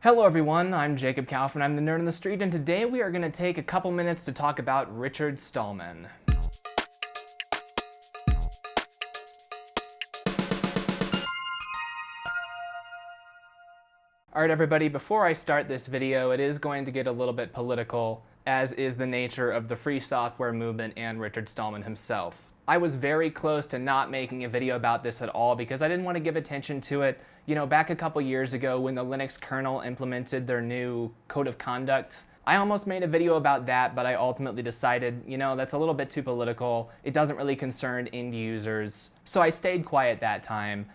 Hello everyone, I'm Jacob Kaufman, I'm the Nerd on the Street, and today we are going to take a couple minutes to talk about Richard Stallman. Alright everybody, before I start this video, it is going to get a little bit political, as is the nature of the free software movement and Richard Stallman himself. I was very close to not making a video about this at all because I didn't want to give attention to it. You know, back a couple years ago when the Linux kernel implemented their new code of conduct, I almost made a video about that, but I ultimately decided, you know, that's a little bit too political. It doesn't really concern end users. So I stayed quiet that time,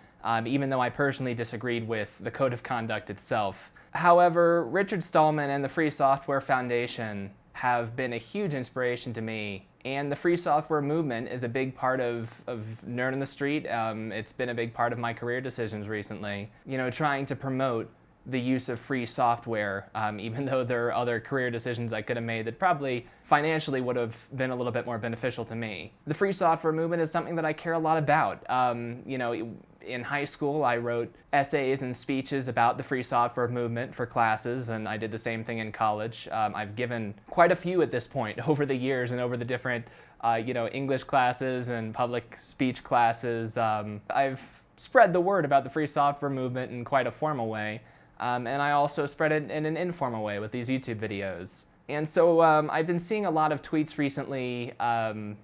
even though I personally disagreed with the code of conduct itself. However, Richard Stallman and the Free Software Foundation have been a huge inspiration to me. And the free software movement is a big part of Nerd on the Street. It's been a big part of my career decisions recently. You know, trying to promote the use of free software, even though there are other career decisions I could have made that probably financially would have been a little bit more beneficial to me. The free software movement is something that I care a lot about. You know, in high school, I wrote essays and speeches about the free software movement for classes, and I did the same thing in college. I've given quite a few at this point over the years and over the different, you know, English classes and public speech classes. I've spread the word about the free software movement in quite a formal way, and I also spread it in an informal way with these YouTube videos. And so I've been seeing a lot of tweets recently,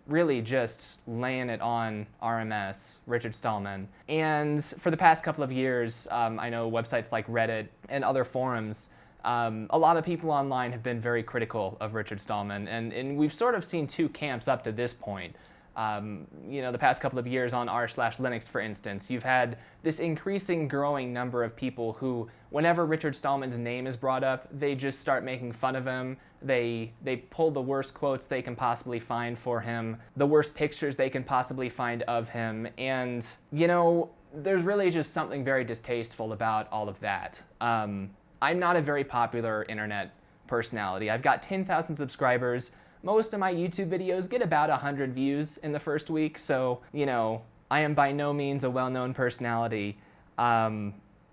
really just laying it on RMS, Richard Stallman. And for the past couple of years, I know websites like Reddit and other forums, a lot of people online have been very critical of Richard Stallman. And we've sort of seen two camps up to this point. You know, the past couple of years on r/Linux, for instance, you've had this increasing growing number of people who, whenever Richard Stallman's name is brought up, they just start making fun of him. They pull the worst quotes they can possibly find for him, the worst pictures they can possibly find of him. And, you know, there's really just something very distasteful about all of that. I'm not a very popular internet personality. I've got 10,000 subscribers. Most of my YouTube videos get about 100 views in the first week, so, you know, I am by no means a well-known personality.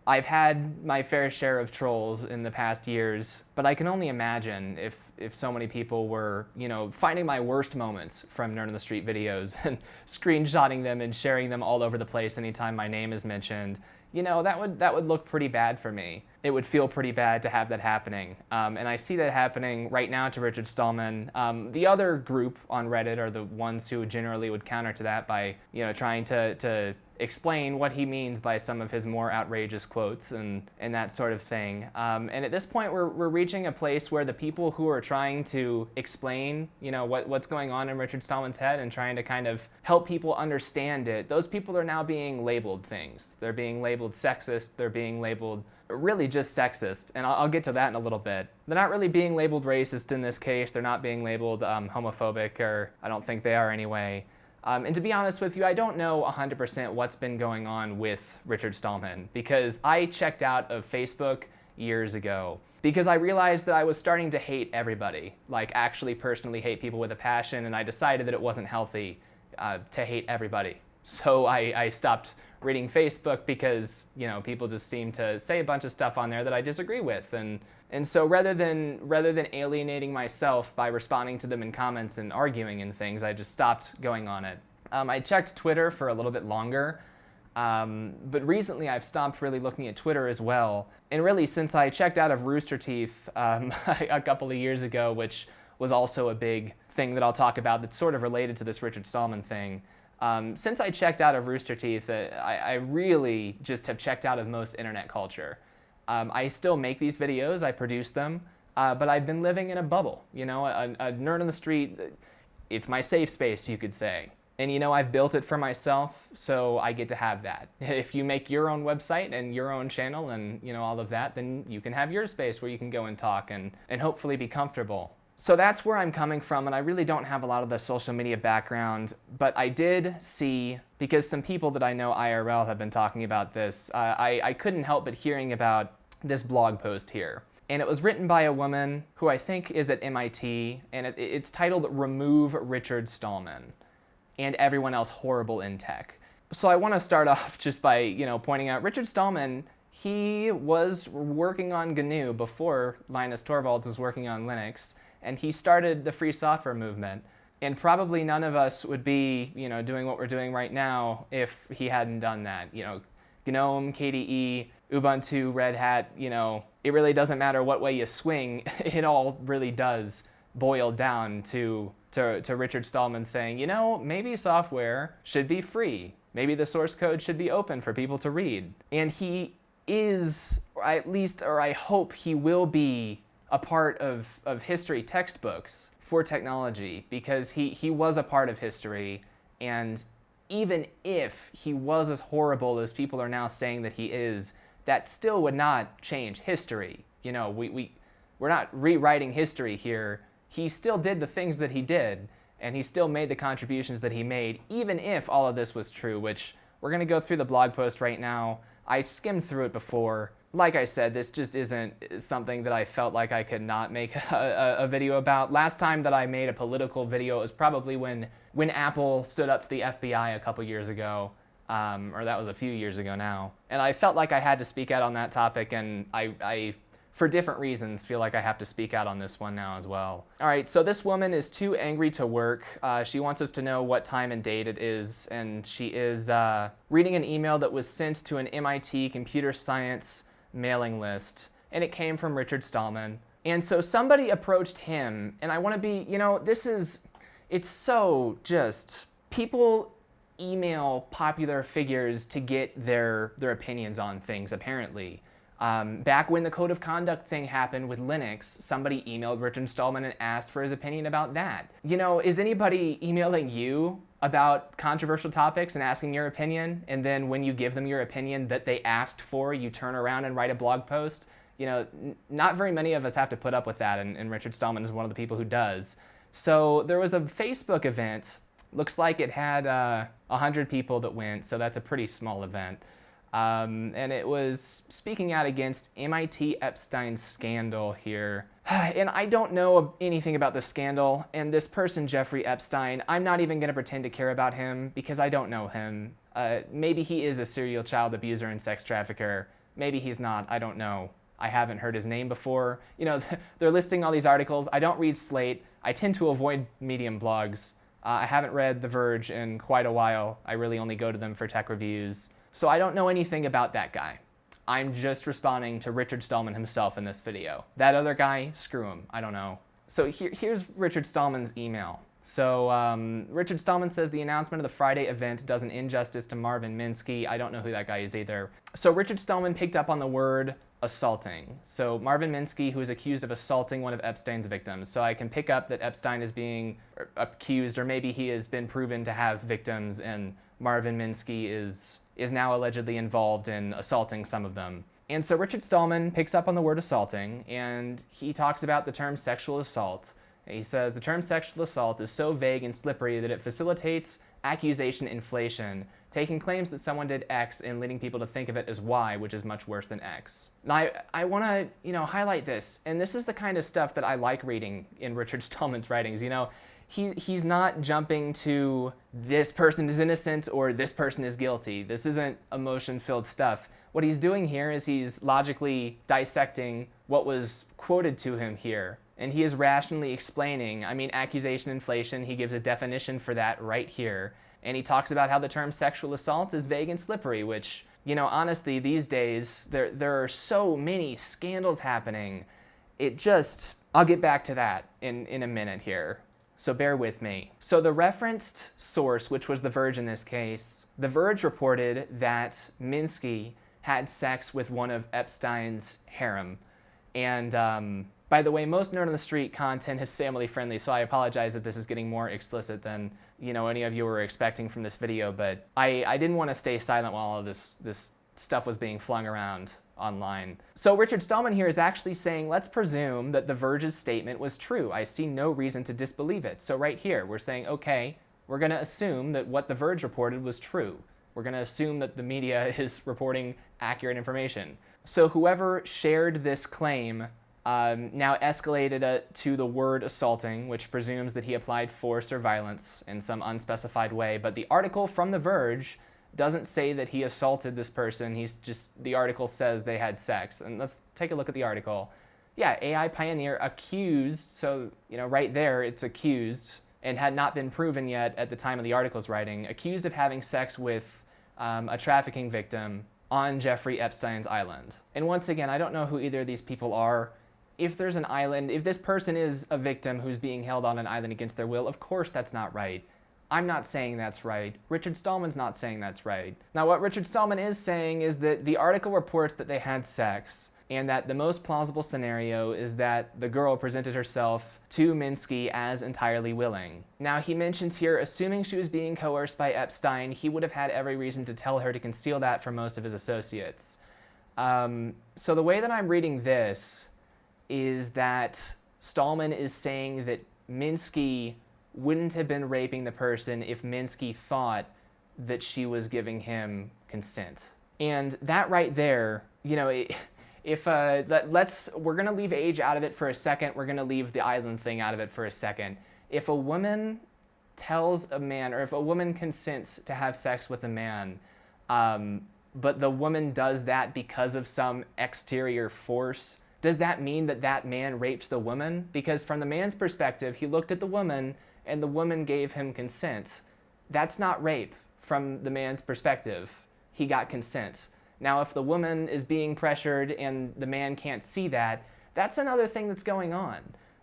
I've had my fair share of trolls in the past years, but I can only imagine if so many people were, you know, finding my worst moments from Nerd on the Street videos and screenshotting them and sharing them all over the place anytime my name is mentioned. You know, that would look pretty bad for me. It would feel pretty bad to have that happening. And I see that happening right now to Richard Stallman. The other group on Reddit are the ones who generally would counter to that by, you know, trying to explain what he means by some of his more outrageous quotes and that sort of thing. And at this point, we're reaching a place where the people who are trying to explain, you know, what's going on in Richard Stallman's head and trying to kind of help people understand it, those people are now being labeled things. They're being labeled sexist, they're being labeled really just sexist, and I'll get to that in a little bit. They're not really being labeled racist in this case, they're not being labeled homophobic, or I don't think they are anyway. And to be honest with you, I don't know 100% what's been going on with Richard Stallman, because I checked out of Facebook years ago because I realized that I was starting to hate everybody, like actually personally hate people with a passion, and I decided that it wasn't healthy to hate everybody. So I stopped reading Facebook because, you know, people just seem to say a bunch of stuff on there that I disagree with, and so rather than alienating myself by responding to them in comments and arguing and things, I just stopped going on it. I checked Twitter for a little bit longer, but recently I've stopped really looking at Twitter as well. And really, since I checked out of Rooster Teeth a couple of years ago, which was also a big thing that I'll talk about that's sort of related to this Richard Stallman thing, since I checked out of Rooster Teeth, I really just have checked out of most internet culture. I still make these videos, I produce them, but I've been living in a bubble. You know, a Nerd on the Street, it's my safe space, you could say. And you know, I've built it for myself, so I get to have that. If you make your own website and your own channel and, you know, all of that, then you can have your space where you can go and talk and hopefully be comfortable. So that's where I'm coming from, and I really don't have a lot of the social media background, but I did see, because some people that I know IRL have been talking about this, I couldn't help but hearing about this blog post here. And it was written by a woman who I think is at MIT, and it's titled "Remove Richard Stallman and Everyone Else Horrible in Tech." So I want to start off just by, you know, pointing out Richard Stallman, he was working on GNU before Linus Torvalds was working on Linux, and he started the free software movement. And probably none of us would be, doing what we're doing right now if he hadn't done that. GNOME, KDE, Ubuntu, Red Hat, it really doesn't matter what way you swing. It all really does boil down to Richard Stallman saying, maybe software should be free. Maybe the source code should be open for people to read. And he is, or I hope he will be, a part of history textbooks for technology, because he was a part of history, and even if he was as horrible as people are now saying that he is, that still would not change history. We're not rewriting history here. He still did the things that he did, and he still made the contributions that he made, even if all of this was true, which we're going to go through the blog post right now. I skimmed through it before. Like I said, this just isn't something that I felt like I could not make a video about. Last time that I made a political video, it was probably when Apple stood up to the FBI a couple years ago, or that was a few years ago now. And I felt like I had to speak out on that topic, and I for different reasons, feel like I have to speak out on this one now as well. All right, so this woman is too angry to work. She wants us to know what time and date it is, and she is reading an email that was sent to an MIT computer science mailing list, and it came from Richard Stallman. And so somebody approached him, and I want to be, it's so just, people email popular figures to get their opinions on things, apparently. Back when the code of conduct thing happened with Linux, somebody emailed Richard Stallman and asked for his opinion about that. Is anybody emailing you about controversial topics and asking your opinion, and then when you give them your opinion that they asked for, you turn around and write a blog post? Not very many of us have to put up with that, and Richard Stallman is one of the people who does. So there was a Facebook event. Looks like it had 100 people that went, so that's a pretty small event. And it was speaking out against MIT Epstein's scandal here. And I don't know anything about this scandal, and this person, Jeffrey Epstein, I'm not even going to pretend to care about him because I don't know him. Maybe he is a serial child abuser and sex trafficker. Maybe he's not. I don't know. I haven't heard his name before. They're listing all these articles. I don't read Slate. I tend to avoid Medium blogs. I haven't read The Verge in quite a while. I really only go to them for tech reviews. So I don't know anything about that guy. I'm just responding to Richard Stallman himself in this video. That other guy, screw him. I don't know. So here's Richard Stallman's email. So Richard Stallman says the announcement of the Friday event does an injustice to Marvin Minsky. I don't know who that guy is either. So Richard Stallman picked up on the word assaulting. So Marvin Minsky, who is accused of assaulting one of Epstein's victims. So I can pick up that Epstein is being accused, or maybe he has been proven to have victims, and Marvin Minsky is now allegedly involved in assaulting some of them. And so Richard Stallman picks up on the word assaulting, and he talks about the term sexual assault. He says the term sexual assault is so vague and slippery that it facilitates accusation inflation, taking claims that someone did X and leading people to think of it as Y, which is much worse than X. Now, I want to, highlight this, and this is the kind of stuff that I like reading in Richard Stallman's writings. He's not jumping to this person is innocent or this person is guilty. This isn't emotion-filled stuff. What he's doing here is he's logically dissecting what was quoted to him here. And he is rationally explaining, accusation inflation, he gives a definition for that right here. And he talks about how the term sexual assault is vague and slippery, which, honestly, these days, there are so many scandals happening. I'll get back to that in a minute here. So bear with me. So the referenced source, which was The Verge in this case, The Verge reported that Minsky had sex with one of Epstein's harem. And by the way, most Nerd on the Street content is family friendly, so I apologize if this is getting more explicit than any of you were expecting from this video, but I didn't want to stay silent while all of this stuff was being flung around online. So Richard Stallman here is actually saying, let's presume that The Verge's statement was true. I see no reason to disbelieve it. So right here, we're saying, okay, we're going to assume that what The Verge reported was true. We're going to assume that the media is reporting accurate information. So whoever shared this claim now escalated it to the word assaulting, which presumes that he applied force or violence in some unspecified way. But the article from The Verge doesn't say that he assaulted this person. The article says they had sex. And let's take a look at the article. Yeah, AI pioneer accused, so right there it's accused, and had not been proven yet at the time of the article's writing, accused of having sex with a trafficking victim on Jeffrey Epstein's island. And once again, I don't know who either of these people are. If there's an island, if this person is a victim who's being held on an island against their will, of course that's not right. I'm not saying that's right. Richard Stallman's not saying that's right. Now, what Richard Stallman is saying is that the article reports that they had sex, and that the most plausible scenario is that the girl presented herself to Minsky as entirely willing. Now, he mentions here, assuming she was being coerced by Epstein, he would have had every reason to tell her to conceal that from most of his associates. So the way that I'm reading this is that Stallman is saying that Minsky wouldn't have been raping the person if Minsky thought that she was giving him consent. And that right there, we're gonna leave age out of it for a second. We're gonna leave the island thing out of it for a second. If a woman tells a man, or if a woman consents to have sex with a man, but the woman does that because of some exterior force, does that mean that that man raped the woman? Because from the man's perspective, he looked at the woman and the woman gave him consent. That's not rape from the man's perspective. He got consent. Now, if the woman is being pressured and the man can't see that, that's another thing that's going on.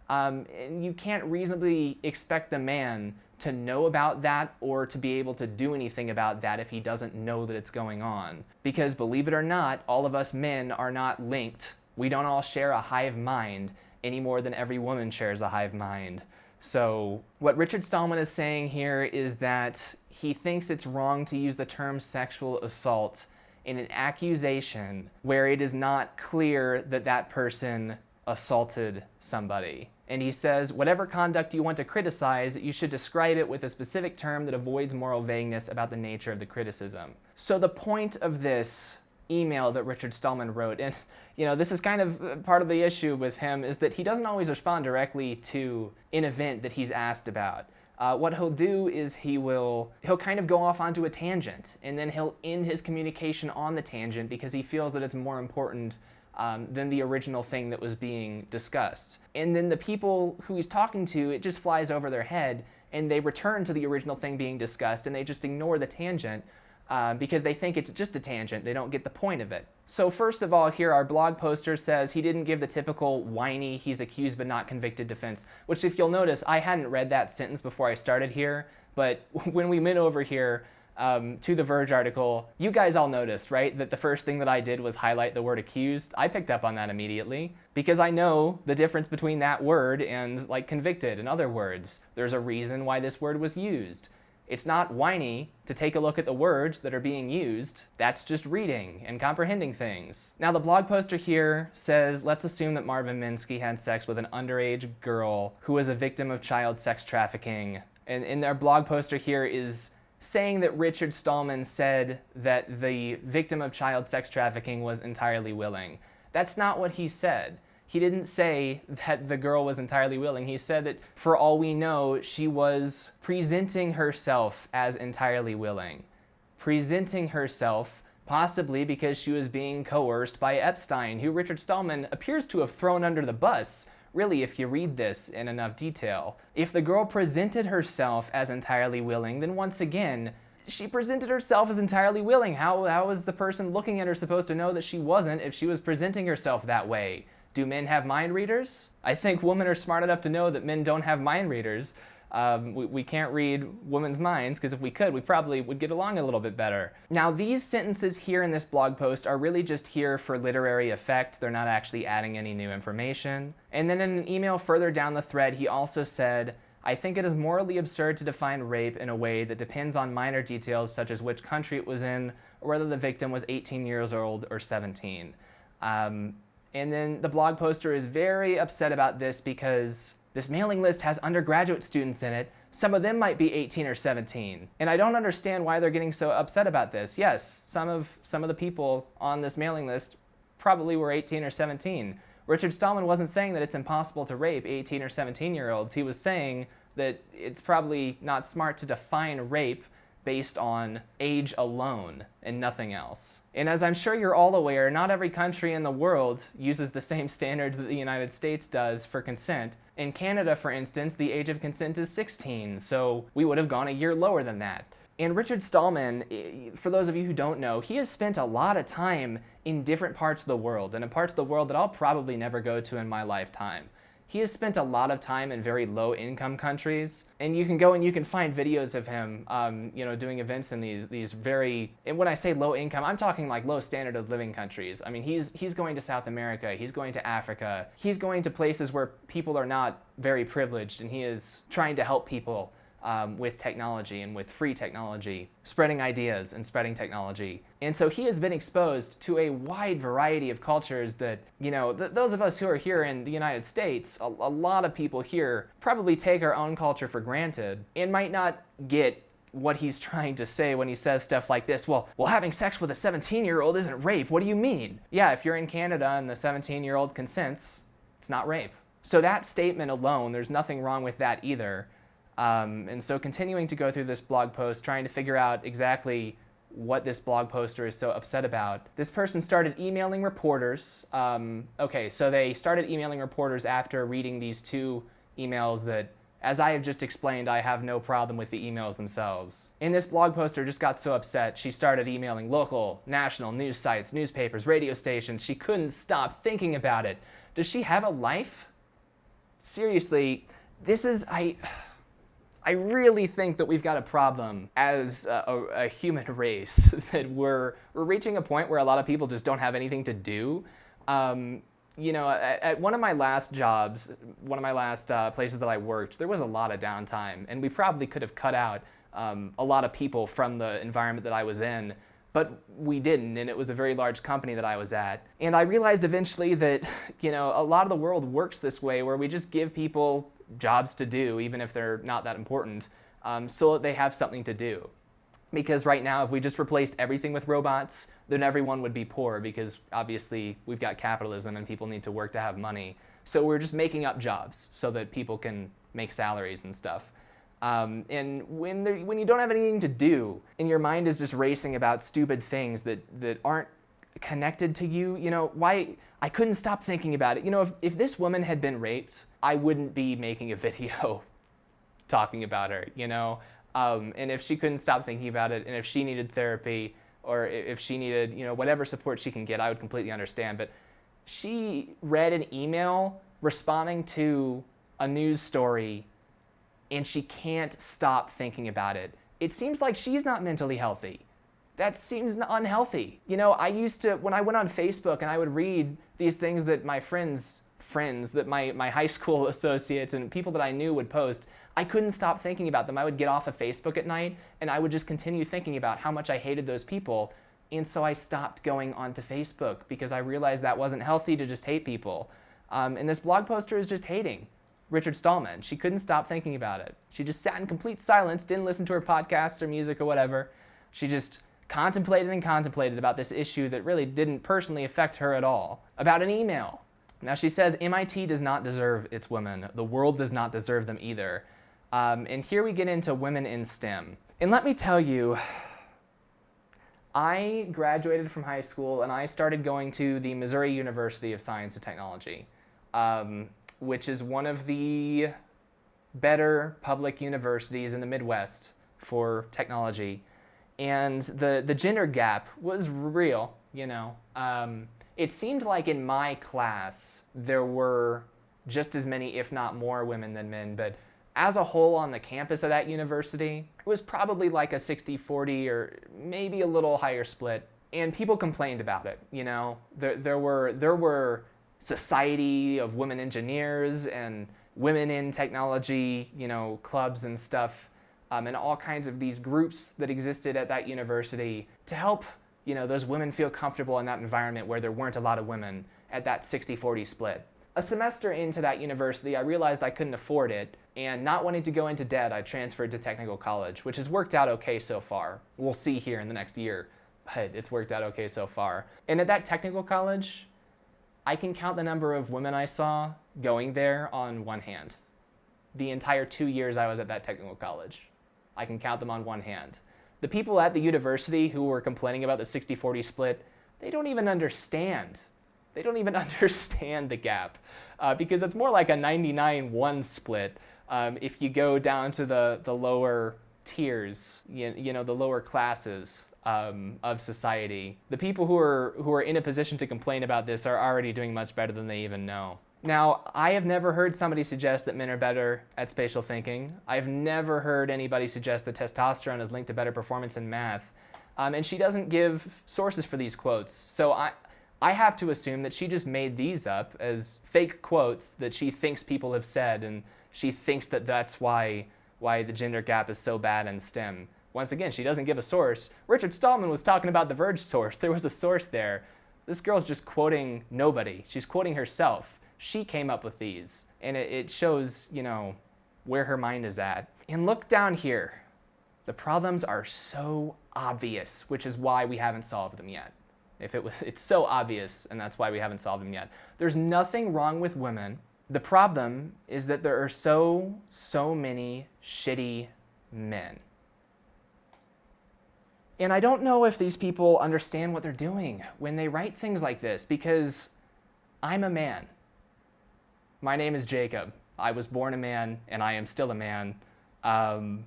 And you can't reasonably expect the man to know about that or to be able to do anything about that if he doesn't know that it's going on. Because believe it or not, all of us men are not linked. We don't all share a hive mind any more than every woman shares a hive mind. So what Richard Stallman is saying here is that he thinks it's wrong to use the term sexual assault in an accusation where it is not clear that that person assaulted somebody. And he says, whatever conduct you want to criticize, you should describe it with a specific term that avoids moral vagueness about the nature of the criticism. So the point of this email that Richard Stallman wrote, and this is kind of part of the issue with him, is that he doesn't always respond directly to an event that he's asked about. What he'll do is he'll kind of go off onto a tangent, and then he'll end his communication on the tangent because he feels that it's more important than the original thing that was being discussed. And then the people who he's talking to, it just flies over their head, and they return to the original thing being discussed, and they just ignore the tangent because they think it's just a tangent. They don't get the point of it. So first of all, here our blog poster says he didn't give the typical whiny, he's accused but not convicted defense, which if you'll notice, I hadn't read that sentence before I started here, but when we went over here to the Verge article, you guys all noticed, right, that the first thing that I did was highlight the word accused. I picked up on that immediately because I know the difference between that word and like convicted and other words. There's a reason why this word was used. It's not whiny to take a look at the words that are being used. That's just reading and comprehending things. Now the blog poster here says, let's assume that Marvin Minsky had sex with an underage girl who was a victim of child sex trafficking. And their blog poster here is saying that Richard Stallman said that the victim of child sex trafficking was entirely willing. That's not what he said. He didn't say that the girl was entirely willing. He said that for all we know, she was presenting herself as entirely willing. Presenting herself, possibly because she was being coerced by Epstein, who Richard Stallman appears to have thrown under the bus, really, if you read this in enough detail. If the girl presented herself as entirely willing, then once again, she presented herself as entirely willing. How is the person looking at her supposed to know that she wasn't if she was presenting herself that way? Do men have mind readers? I think women are smart enough to know that men don't have mind readers. We can't read women's minds, because if we could, we probably would get along a little bit better. Now, these sentences here in this blog post are really just here for literary effect. They're not actually adding any new information. And then in an email further down the thread, he also said, I think it is morally absurd to define rape in a way that depends on minor details such as which country it was in, or whether the victim was 18 years old or 17. And then the blog poster is very upset about this because this mailing list has undergraduate students in it. Some of them might be 18 or 17. And I don't understand why they're getting so upset about this. Yes, some of the people on this mailing list probably were 18 or 17. Richard Stallman wasn't saying that it's impossible to rape 18 or 17-year-olds. He was saying that it's probably not smart to define rape based on age alone and nothing else. And as I'm sure you're all aware, not every country in the world uses the same standards that the United States does for consent. In Canada, for instance, the age of consent is 16, so we would have gone a year lower than that. And Richard Stallman, for those of you who don't know, he has spent a lot of time in different parts of the world, and in parts of the world that I'll probably never go to in my lifetime. He has spent a lot of time in very low-income countries, and you can go and you can find videos of him, doing events in these very. And when I say low-income, I'm talking like low standard of living countries. I mean, he's going to South America, he's going to Africa, he's going to places where people are not very privileged, and he is trying to help people with technology and with free technology, spreading ideas and spreading technology. And so he has been exposed to a wide variety of cultures that, those of us who are here in the United States, a lot of people here probably take our own culture for granted and might not get what he's trying to say when he says stuff like this. Well, having sex with a 17-year-old isn't rape. What do you mean? Yeah, if you're in Canada and the 17-year-old consents, it's not rape. So that statement alone, there's nothing wrong with that either. And so continuing to go through this blog post, trying to figure out exactly what this blog poster is so upset about. This person started emailing reporters. So they started emailing reporters after reading these two emails that, as I have just explained, I have no problem with the emails themselves. And this blog poster just got so upset, she started emailing local, national news sites, newspapers, radio stations. She couldn't stop thinking about it. Does she have a life? Seriously, I really think that we've got a problem as a human race, that we're reaching a point where a lot of people just don't have anything to do. At one of my last jobs, one of my last places that I worked, there was a lot of downtime, and we probably could have cut out a lot of people from the environment that I was in, but we didn't, and it was a very large company that I was at. And I realized eventually that, a lot of the world works this way, where we just give people jobs to do, even if they're not that important, so that they have something to do. Because right now, if we just replaced everything with robots, then everyone would be poor, because obviously we've got capitalism and people need to work to have money. So we're just making up jobs so that people can make salaries and stuff. And when you don't have anything to do, and your mind is just racing about stupid things that aren't connected to you, why I couldn't stop thinking about it. If this woman had been raped, I wouldn't be making a video talking about her, and if she couldn't stop thinking about it, and if she needed therapy, or if she needed, whatever support she can get, I would completely understand. But she read an email responding to a news story, and she can't stop thinking about it. It seems like she's not mentally healthy. That seems unhealthy. I used to, when I went on Facebook and I would read these things that my friends, that my high school associates and people that I knew would post, I couldn't stop thinking about them. I would get off of Facebook at night and I would just continue thinking about how much I hated those people. And so I stopped going onto Facebook because I realized that wasn't healthy to just hate people. And this blog poster is just hating Richard Stallman. She couldn't stop thinking about it. She just sat in complete silence, didn't listen to her podcasts or music or whatever. She just contemplated and contemplated about this issue that really didn't personally affect her at all, about an email. Now she says, MIT does not deserve its women. The world does not deserve them either. And here we get into women in STEM. And let me tell you, I graduated from high school and I started going to the Missouri University of Science and Technology, which is one of the better public universities in the Midwest for technology. And the gender gap was real, It seemed like in my class, there were just as many, if not more, women than men. But as a whole on the campus of that university, it was probably like a 60-40 or maybe a little higher split. And people complained about it, There were society of women engineers and women in technology, clubs and stuff. And all kinds of these groups that existed at that university to help, those women feel comfortable in that environment where there weren't a lot of women at that 60-40 split. A semester into that university, I realized I couldn't afford it, and not wanting to go into debt, I transferred to technical college, which has worked out okay so far. We'll see here in the next year, but it's worked out okay so far. And at that technical college, I can count the number of women I saw going there on one hand. The entire 2 years I was at that technical college. I can count them on one hand. The people at the university who were complaining about the 60-40 split, they don't even understand. They don't even understand the gap because it's more like a 99-1 split if you go down to the lower tiers, you know, the lower classes of society. The people who are in a position to complain about this are already doing much better than they even know. Now, I have never heard somebody suggest that men are better at spatial thinking. I've never heard anybody suggest that testosterone is linked to better performance in math. And she doesn't give sources for these quotes. So I have to assume that she just made these up as fake quotes that she thinks people have said, and she thinks that that's why the gender gap is so bad in STEM. Once again, she doesn't give a source. Richard Stallman was talking about the Verge source. There was a source there. This girl's just quoting nobody. She's quoting herself. She came up with these, and it shows, you know, where her mind is at. And look down here. The problems are so obvious, which is why we haven't solved them yet. It's so obvious, and that's why we haven't solved them yet. There's nothing wrong with women. The problem is that there are so many shitty men. And I don't know if these people understand what they're doing when they write things like this, because I'm a man. My name is Jacob. I was born a man, and I am still a man. And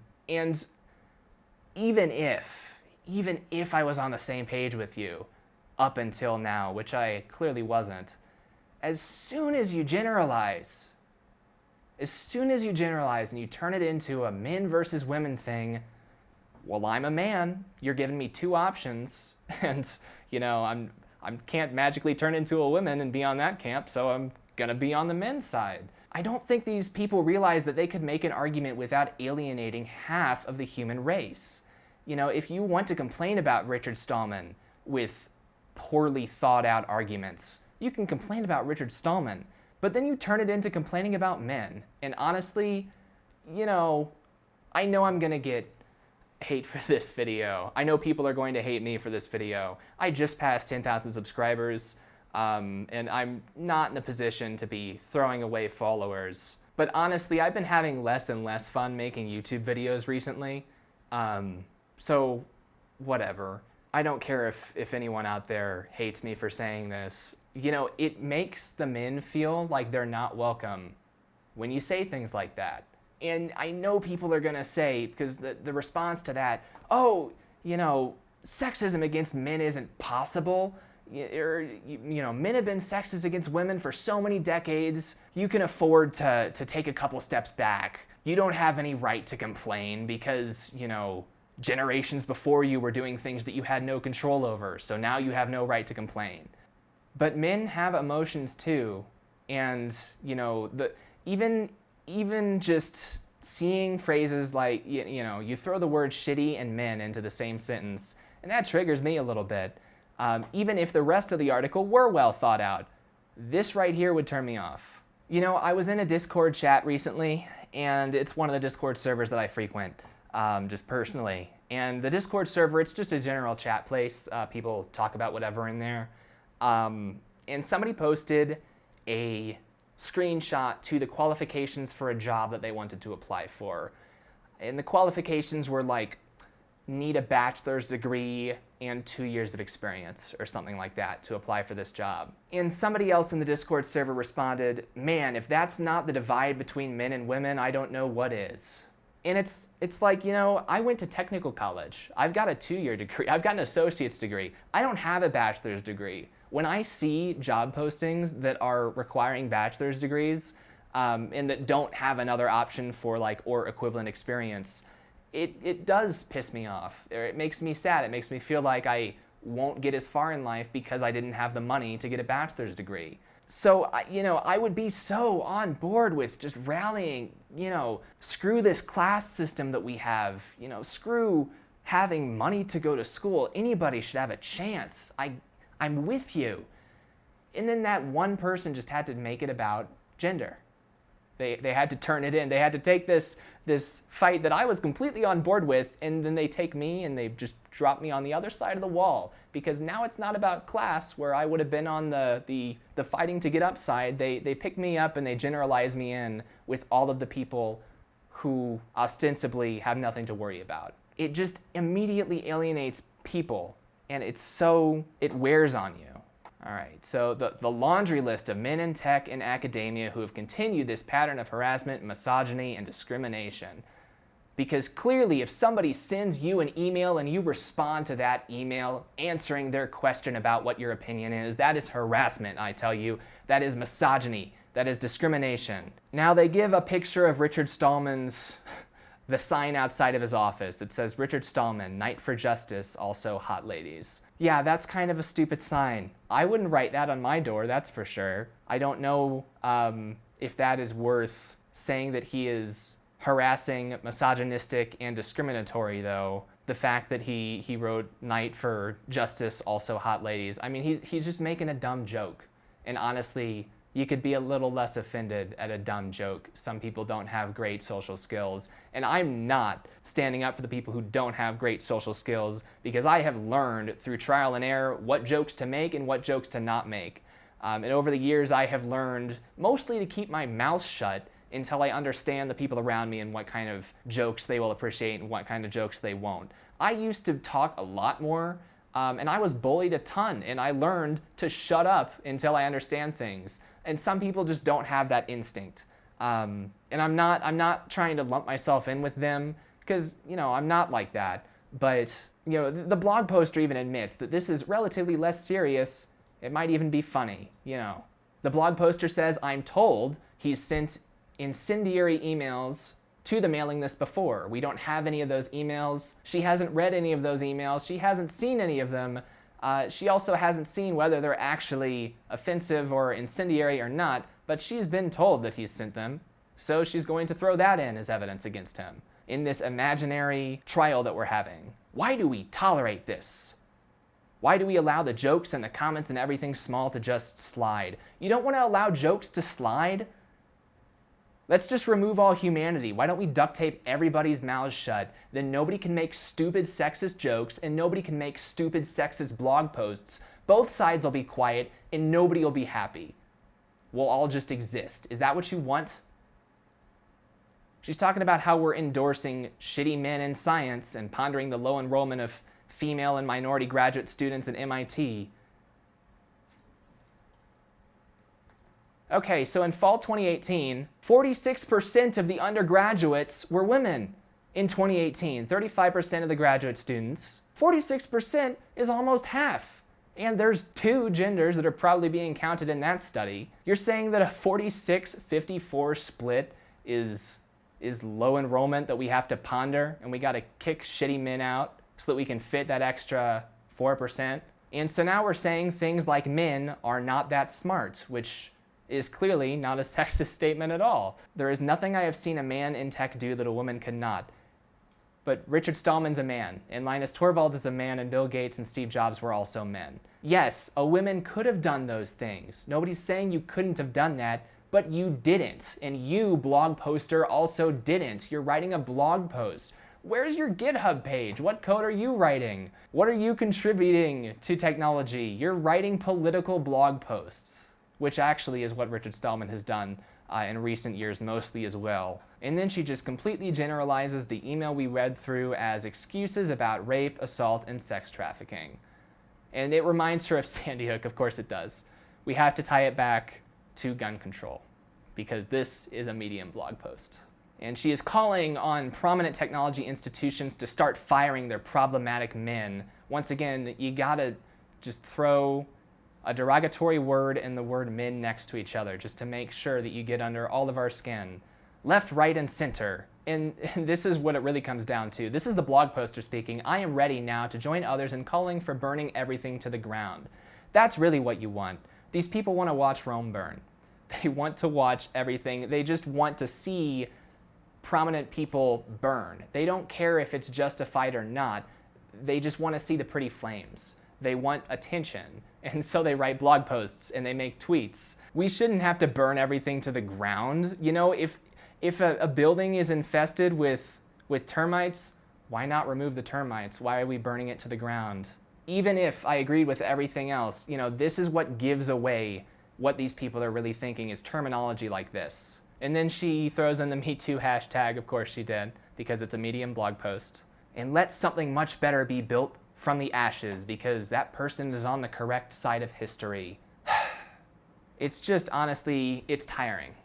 even if I was on the same page with you up until now, which I clearly wasn't, as soon as you generalize and you turn it into a men versus women thing, well, I'm a man, you're giving me two options, and, you know, I can't magically turn into a woman and be on that camp, so I'm gonna be on the men's side. I don't think these people realize that they could make an argument without alienating half of the human race. You know, if you want to complain about Richard Stallman with poorly thought out arguments, you can complain about Richard Stallman, but then you turn it into complaining about men. And honestly, you know I'm gonna get hate for this video. I know people are going to hate me for this video. I just passed 10,000 subscribers, and I'm not in a position to be throwing away followers. But honestly, I've been having less and less fun making YouTube videos recently. So whatever. I don't care if anyone out there hates me for saying this. You know, it makes the men feel like they're not welcome when you say things like that. And I know people are gonna say, because the response to that, oh, you know, sexism against men isn't possible. You know, men have been sexist against women for so many decades. You can afford to take a couple steps back. You don't have any right to complain because, you know, generations before you were doing things that you had no control over, so now you have no right to complain. But men have emotions too, and, you know, even just seeing phrases like, you know, you throw the word shitty and men into the same sentence, and that triggers me a little bit. Even if the rest of the article were well thought out, this right here would turn me off. You know, I was in a Discord chat recently, and it's one of the Discord servers that I frequent, just personally. And the Discord server, it's just a general chat place. People talk about whatever in there. And somebody posted a screenshot to the qualifications for a job that they wanted to apply for. And the qualifications were like, need a bachelor's degree and 2 years of experience or something like that to apply for this job. And somebody else in the Discord server responded, man, if that's not the divide between men and women, I don't know what is. And it's like, you know, I went to technical college. I've got a 2-year degree. I've got an associate's degree. I don't have a bachelor's degree. When I see job postings that are requiring bachelor's degrees and that don't have another option for like or equivalent experience, it does piss me off. Or it makes me sad. It makes me feel like I won't get as far in life because I didn't have the money to get a bachelor's degree. So, you know, I would be so on board with just rallying, you know, screw this class system that we have, you know, screw having money to go to school. Anybody should have a chance. I'm with you. And then that one person just had to make it about gender. They had to turn it in. They had to take this fight that I was completely on board with, and then they take me and they just drop me on the other side of the wall, because now it's not about class where I would have been on the fighting to get up side. They pick me up and they generalize me in with all of the people who ostensibly have nothing to worry about. it just immediately alienates people, and it wears on you. All right, so the laundry list of men in tech and academia who have continued this pattern of harassment, misogyny, and discrimination. Because clearly, if somebody sends you an email and you respond to that email answering their question about what your opinion is, that is harassment, I tell you. That is misogyny. That is discrimination. Now, they give a picture of Richard Stallman's, the sign outside of his office. It says, Richard Stallman, Knight for Justice, also hot ladies. Yeah, that's kind of a stupid sign. I wouldn't write that on my door, that's for sure. I don't know if that is worth saying that he is harassing, misogynistic, and discriminatory, though. The fact that he wrote Knight for Justice, also hot ladies. I mean, he's just making a dumb joke. And honestly, you could be a little less offended at a dumb joke. Some people don't have great social skills. And I'm not standing up for the people who don't have great social skills, because I have learned through trial and error what jokes to make and what jokes to not make. And over the years, I have learned mostly to keep my mouth shut until I understand the people around me and what kind of jokes they will appreciate and what kind of jokes they won't. I used to talk a lot more, and I was bullied a ton, and I learned to shut up until I understand things. And some people just don't have that instinct. And I'm not trying to lump myself in with them, because, you know, I'm not like that. But, you know, the blog poster even admits that this is relatively less serious. It might even be funny, you know. The blog poster says, I'm told he's sent incendiary emails to the mailing list before. We don't have any of those emails. She hasn't read any of those emails. She hasn't seen any of them. She also hasn't seen whether they're actually offensive or incendiary or not, but she's been told that he's sent them. So she's going to throw that in as evidence against him in this imaginary trial that we're having. Why do we tolerate this? Why do we allow the jokes and the comments and everything small to just slide? You don't want to allow jokes to slide? Let's just remove all humanity. Why don't we duct tape everybody's mouths shut? Then nobody can make stupid sexist jokes and nobody can make stupid sexist blog posts. Both sides will be quiet and nobody will be happy. We'll all just exist. Is that what you want? She's talking about how we're endorsing shitty men in science and pondering the low enrollment of female and minority graduate students at MIT. Okay, so in fall 2018, 46% of the undergraduates were women. In 2018, 35% of the graduate students. 46% is almost half. And there's two genders that are probably being counted in that study. You're saying that a 46-54 split is low enrollment that we have to ponder, and we gotta kick shitty men out so that we can fit that extra 4%? And so now we're saying things like men are not that smart, which is clearly not a sexist statement at all. There is nothing I have seen a man in tech do that a woman could not. But Richard Stallman's a man, and Linus Torvalds is a man, and Bill Gates and Steve Jobs were also men. Yes, a woman could have done those things. Nobody's saying you couldn't have done that, but you didn't. And you, blog poster, also didn't. You're writing a blog post. Where's your GitHub page? What code are you writing? What are you contributing to technology? You're writing political blog posts, which actually is what Richard Stallman has done in recent years mostly as well. And then she just completely generalizes the email we read through as excuses about rape, assault, and sex trafficking. And it reminds her of Sandy Hook, of course it does. We have to tie it back to gun control, because this is a Medium blog post. And she is calling on prominent technology institutions to start firing their problematic men. Once again, you gotta just throw a derogatory word and the word men next to each other just to make sure that you get under all of our skin. Left, right, and center. And this is what it really comes down to. This is the blog poster speaking. I am ready now to join others in calling for burning everything to the ground. That's really what you want. These people want to watch Rome burn. They want to watch everything. They just want to see prominent people burn. They don't care if it's justified or not. They just want to see the pretty flames. They want attention. And so they write blog posts and they make tweets. We shouldn't have to burn everything to the ground. You know, if a building is infested with termites, why not remove the termites? Why are we burning it to the ground? Even if I agreed with everything else, you know, this is what gives away what these people are really thinking, is terminology like this. And then she throws in the Me Too hashtag, of course she did, because it's a Medium blog post. and let something much better be built from the ashes because that person is on the correct side of history. It's just, honestly, it's tiring.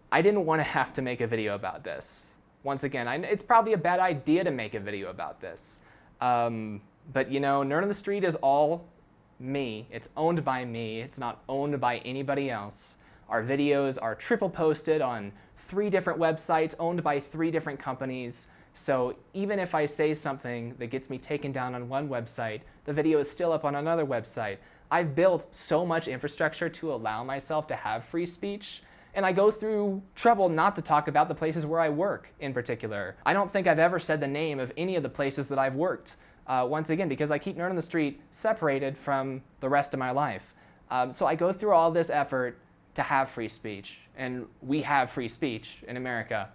I didn't want to have to make a video about this. Once again, it's probably a bad idea to make a video about this. But you know, Nerd on the Street is all me. It's owned by me. It's not owned by anybody else. Our videos are triple posted on 3 different websites owned by 3 different companies. So even if I say something that gets me taken down on one website, the video is still up on another website. I've built so much infrastructure to allow myself to have free speech, and I go through trouble not to talk about the places where I work in particular. I don't think I've ever said the name of any of the places that I've worked, once again, because I keep Nerd on the Street separated from the rest of my life. So I go through all this effort to have free speech, and we have free speech in America.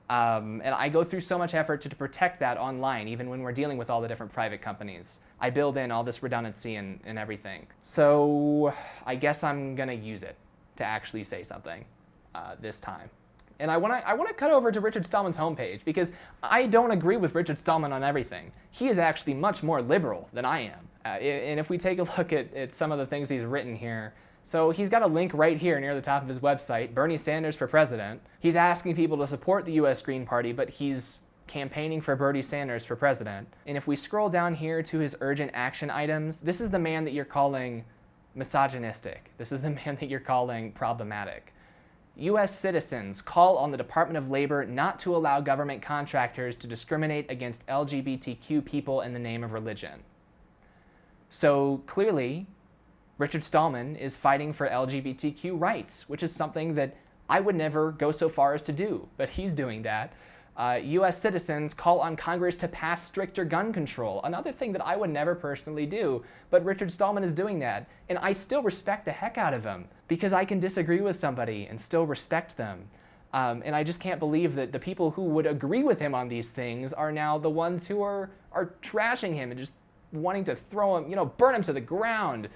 And I go through so much effort to protect that online, even when we're dealing with all the different private companies. I build in all this redundancy and everything. So I guess I'm gonna use it to actually say something this time. And I wanna cut over to Richard Stallman's homepage because I don't agree with Richard Stallman on everything. He is actually much more liberal than I am. And if we take a look at some of the things he's written here, so he's got a link right here near the top of his website, Bernie Sanders for president. He's asking people to support the US Green Party, but he's campaigning for Bernie Sanders for president. And if we scroll down here to his urgent action items, this is the man that you're calling misogynistic. This is the man that you're calling problematic. US citizens call on the Department of Labor not to allow government contractors to discriminate against LGBTQ people in the name of religion. So clearly, Richard Stallman is fighting for LGBTQ rights, which is something that I would never go so far as to do, but he's doing that. US citizens call on Congress to pass stricter gun control, another thing that I would never personally do, but Richard Stallman is doing that, and I still respect the heck out of him, because I can disagree with somebody and still respect them. And I just can't believe that the people who would agree with him on these things are now the ones who are trashing him and just wanting to throw him, burn him to the ground.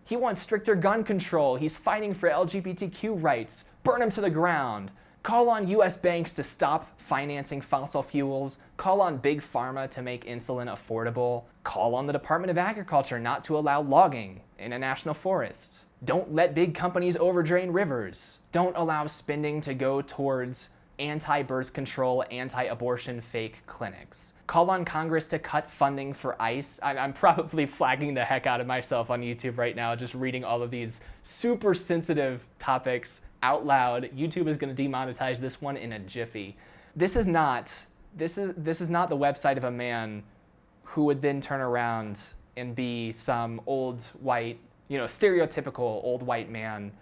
He wants stricter gun control. He's fighting for LGBTQ rights. Burn him to the ground. Call on US banks to stop financing fossil fuels. Call on Big Pharma to make insulin affordable. Call on the Department of Agriculture not to allow logging in a national forest. Don't let big companies overdrain rivers. Don't allow spending to go towards anti-birth control, anti-abortion fake clinics. Call on Congress to cut funding for ICE. I'm probably flagging the heck out of myself on YouTube right now, just reading all of these super sensitive topics out loud. YouTube is going to demonetize this one in a jiffy. This is not the website of a man who would then turn around and be some old white, stereotypical old white man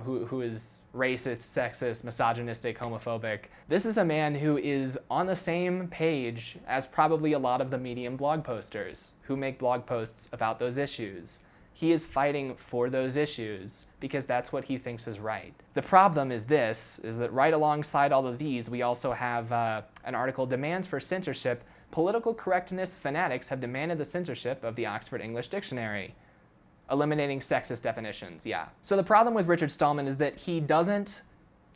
who is racist, sexist, misogynistic, homophobic. This is a man who is on the same page as probably a lot of the Medium blog posters who make blog posts about those issues. He is fighting for those issues because that's what he thinks is right. The problem is that right alongside all of these, we also have an article, Demands for Censorship. Political correctness fanatics have demanded the censorship of the Oxford English Dictionary. Eliminating sexist definitions, yeah. So the problem with Richard Stallman is that he doesn't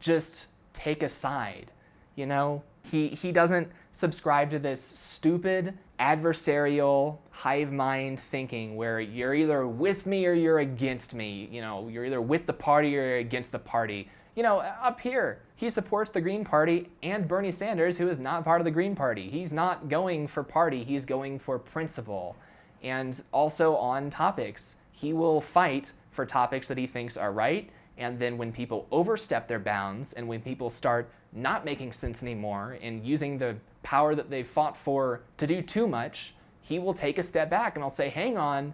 just take a side, He doesn't subscribe to this stupid, adversarial, hive mind thinking where you're either with me or you're against me. You're either with the party or you're against the party. Up here, he supports the Green Party and Bernie Sanders, who is not part of the Green Party. He's not going for party, he's going for principle. And also on topics. He will fight for topics that he thinks are right, and then when people overstep their bounds and when people start not making sense anymore and using the power that they've fought for to do too much, he will take a step back and I'll say, hang on,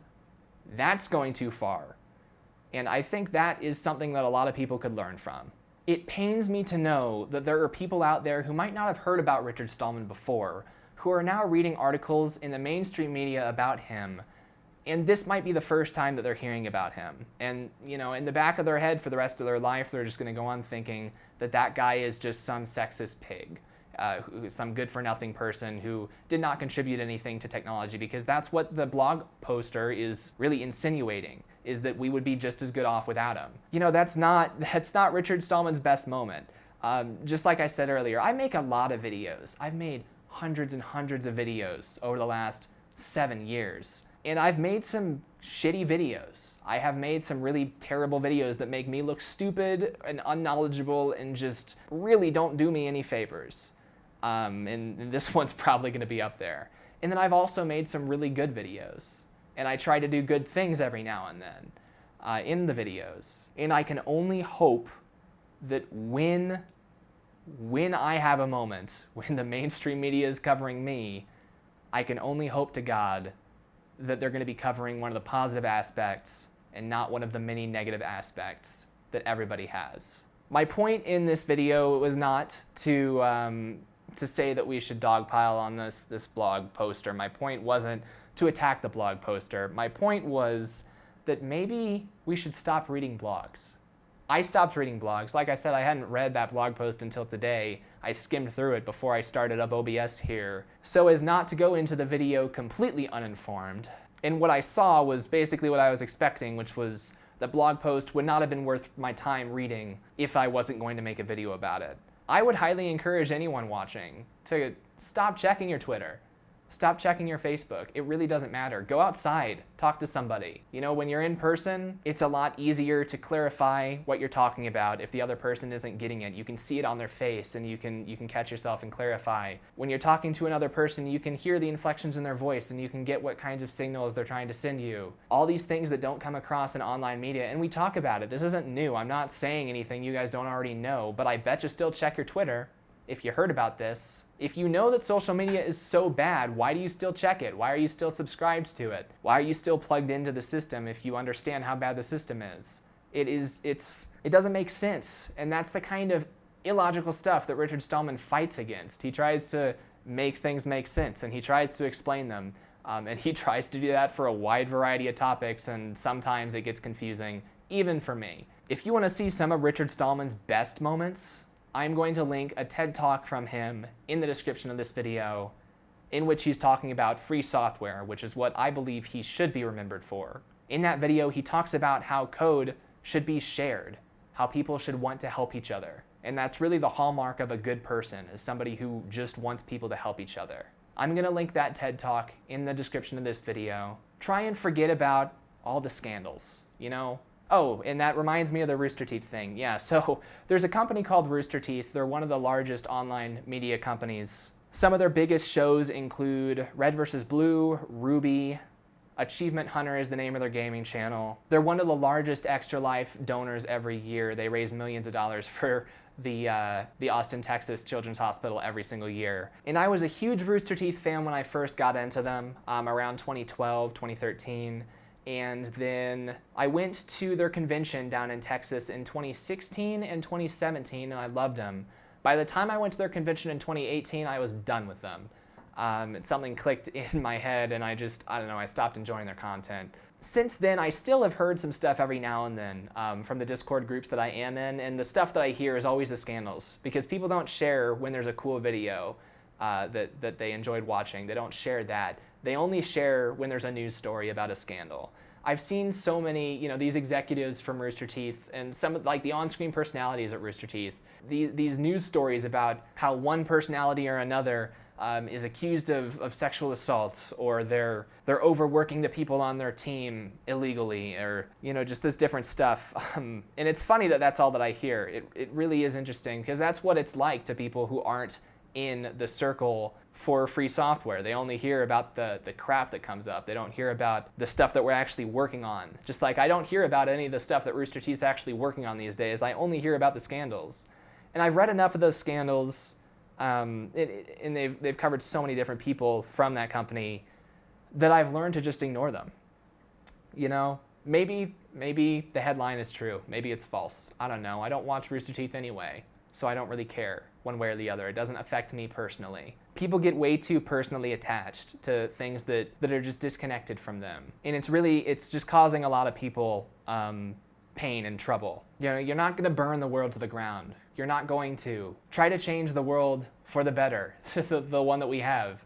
that's going too far. And I think that is something that a lot of people could learn from. It pains me to know that there are people out there who might not have heard about Richard Stallman before, who are now reading articles in the mainstream media about him. And this might be the first time that they're hearing about him. And, in the back of their head for the rest of their life, they're just going to go on thinking that that guy is just some sexist pig, some good-for-nothing person who did not contribute anything to technology, because that's what the blog poster is really insinuating, is that we would be just as good off without him. That's not Richard Stallman's best moment. Just like I said earlier, I make a lot of videos. I've made hundreds and hundreds of videos over the last 7 years. And I've made some shitty videos. I have made some really terrible videos that make me look stupid and unknowledgeable and just really don't do me any favors. And this one's probably gonna be up there. And then I've also made some really good videos. And I try to do good things every now and then in the videos. And I can only hope that when I have a moment, when the mainstream media is covering me, I can only hope to God that they're going to be covering one of the positive aspects and not one of the many negative aspects that everybody has. My point in this video was not to say that we should dogpile on this blog poster. My point wasn't to attack the blog poster. My point was that maybe we should stop reading blogs. I stopped reading blogs. Like I said, I hadn't read that blog post until today. I skimmed through it before I started up OBS here, so as not to go into the video completely uninformed. And what I saw was basically what I was expecting, which was the blog post would not have been worth my time reading if I wasn't going to make a video about it. I would highly encourage anyone watching to stop checking your Twitter. Stop checking your Facebook. It really doesn't matter. Go outside, talk to somebody. You know, when you're in person, it's a lot easier to clarify what you're talking about if the other person isn't getting it. You can see it on their face and you can catch yourself and clarify. When you're talking to another person, you can hear the inflections in their voice and you can get what kinds of signals they're trying to send you. All these things that don't come across in online media, and we talk about it. This isn't new. I'm not saying anything you guys don't already know, but I bet you still check your Twitter if you heard about this. If you know that social media is so bad, why do you still check it? Why are you still subscribed to it? Why are you still plugged into the system if you understand how bad the system is? It doesn't make sense. And that's the kind of illogical stuff that Richard Stallman fights against. He tries to make things make sense and he tries to explain them. And he tries to do that for a wide variety of topics, and sometimes it gets confusing, even for me. If you want to see some of Richard Stallman's best moments, I'm going to link a TED Talk from him in the description of this video in which he's talking about free software, which is what I believe he should be remembered for. In that video, he talks about how code should be shared, how people should want to help each other. And that's really the hallmark of a good person, is somebody who just wants people to help each other. I'm gonna link that TED Talk in the description of this video. Try and forget about all the scandals, you know? Oh, and that reminds me of the Rooster Teeth thing. Yeah, so there's a company called Rooster Teeth. They're one of the largest online media companies. Some of their biggest shows include Red vs. Blue, Ruby, Achievement Hunter is the name of their gaming channel. They're one of the largest Extra Life donors every year. They raise millions of dollars for the Austin, Texas Children's Hospital every single year. And I was a huge Rooster Teeth fan when I first got into them, around 2012, 2013. And then I went to their convention down in Texas in 2016 and 2017, and I loved them. By the time I went to their convention in 2018, I was done with them. Something clicked in my head, and I don't know, I stopped enjoying their content. Since then, I still have heard some stuff every now and then from the Discord groups that I am in, and the stuff that I hear is always the scandals, because people don't share when there's a cool video that they enjoyed watching. They don't share that. They only share when there's a news story about a scandal. I've seen so many, you know, these executives from Rooster Teeth and some like the on-screen personalities at Rooster Teeth, these news stories about how one personality or another is accused of sexual assault, or they're overworking the people on their team illegally, or, you know, just this different stuff. And it's funny that that's all that I hear. It really is interesting, because that's what it's like to people who aren't in the circle for free software. They only hear about the crap that comes up. They don't hear about the stuff that we're actually working on. Just like I don't hear about any of the stuff that Rooster Teeth's actually working on these days. I only hear about the scandals. And I've read enough of those scandals, and they've covered so many different people from that company, that I've learned to just ignore them. You know, maybe the headline is true. Maybe it's false. I don't know. I don't watch Rooster Teeth anyway, so I don't really care one way or the other. It doesn't affect me personally. People get way too personally attached to things that are just disconnected from them. And it's just causing a lot of people pain and trouble. You know, you're not gonna burn the world to the ground. You're not going to. Try to change the world for the better, the one that we have,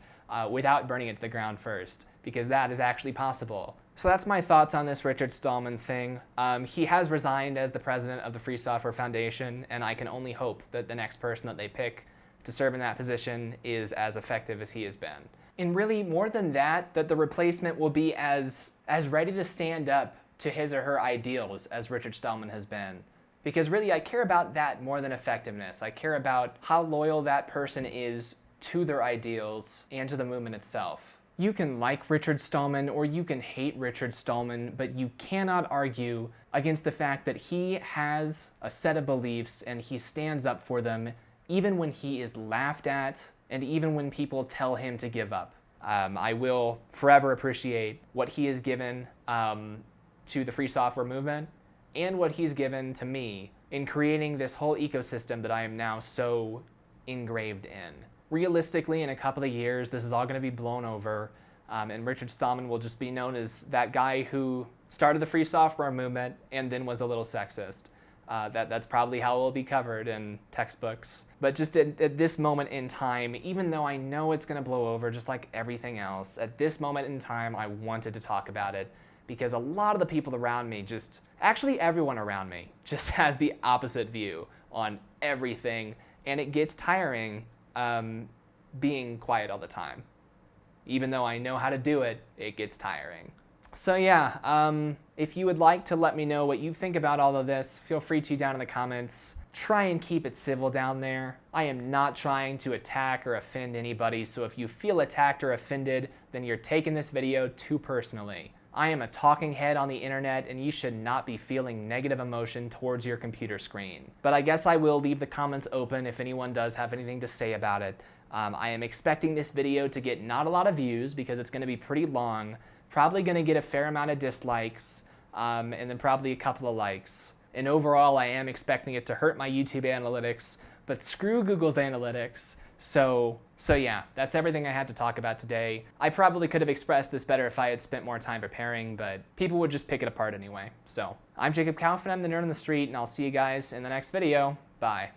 without burning it to the ground first, because that is actually possible. So that's my thoughts on this Richard Stallman thing. He has resigned as the president of the Free Software Foundation, and I can only hope that the next person that they pick to serve in that position is as effective as he has been. And really, more than that, that the replacement will be as ready to stand up to his or her ideals as Richard Stallman has been. Because really, I care about that more than effectiveness. I care about how loyal that person is to their ideals and to the movement itself. You can like Richard Stallman or you can hate Richard Stallman, but you cannot argue against the fact that he has a set of beliefs and he stands up for them even when he is laughed at and even when people tell him to give up. I will forever appreciate what he has given to the free software movement and what he's given to me in creating this whole ecosystem that I am now so engraved in. Realistically, in a couple of years, this is all going to be blown over, and Richard Stallman will just be known as that guy who started the free software movement and then was a little sexist. That's probably how it will be covered in textbooks. But just at this moment in time, even though I know it's going to blow over just like everything else, at this moment in time, I wanted to talk about it because a lot of the people around me actually everyone around me just has the opposite view on everything, and it gets tiring being quiet all the time. Even though I know how to do it, it gets tiring. So yeah, if you would like to let me know what you think about all of this, feel free to down in the comments. Try and keep it civil down there. I am not trying to attack or offend anybody, so if you feel attacked or offended, then you're taking this video too personally. I am a talking head on the internet, and you should not be feeling negative emotion towards your computer screen. But I guess I will leave the comments open if anyone does have anything to say about it. I am expecting this video to get not a lot of views because it's going to be pretty long, probably going to get a fair amount of dislikes, and then probably a couple of likes. And overall, I am expecting it to hurt my YouTube analytics, but screw Google's analytics. So yeah, that's everything I had to talk about today. I probably could have expressed this better if I had spent more time preparing, but people would just pick it apart anyway. So I'm Jacob Kaufman, I'm the nerd on the street, and I'll see you guys in the next video. Bye.